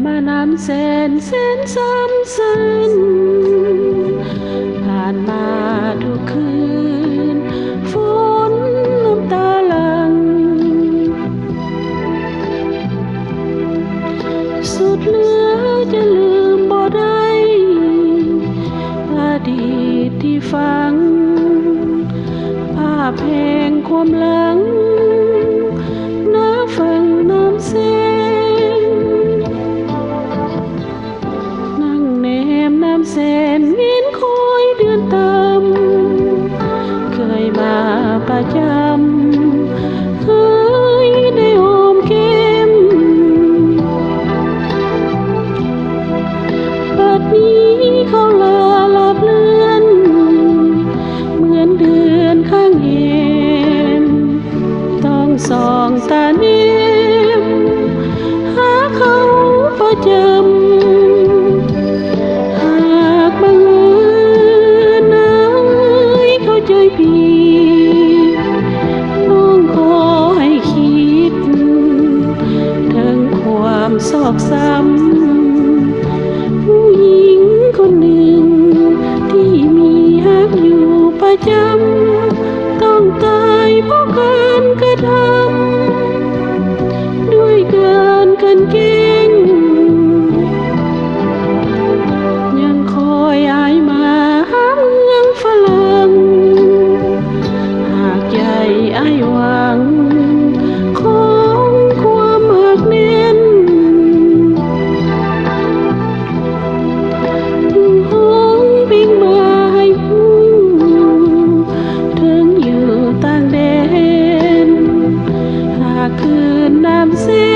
มานานแสนซ้ำซ้ำผ่านมาทุกคืนฝนน้ำตาหลั่งสุดเหลือจะลืมบ่ได้อดีตที่ฝังภาพแห่งความหลังน้ำฟังน้ำเสียงน้ำแสนเงินคอยเดือนตามเคยมาประจำเคยได้หอมแก้มบัดนี้เขาลาลับเลือนเหมือนเดือนข้างเห็นต้องส่องตาเนมหาเขาประจำน้องขอให้คิดถึงความซอกช้ำผู้หญิงคนหนึ่งที่มีฮักอยู่ประจำต้องตายเพราะการกระทำด้วยการกันแกล้งยังคอยอายมาหาเมืองฝรั่งไอ้หวังของความหักแน่นห้องบิงมาให้ผู้ถึงอยู่ต่างแดนหากคืนน้ำเสีย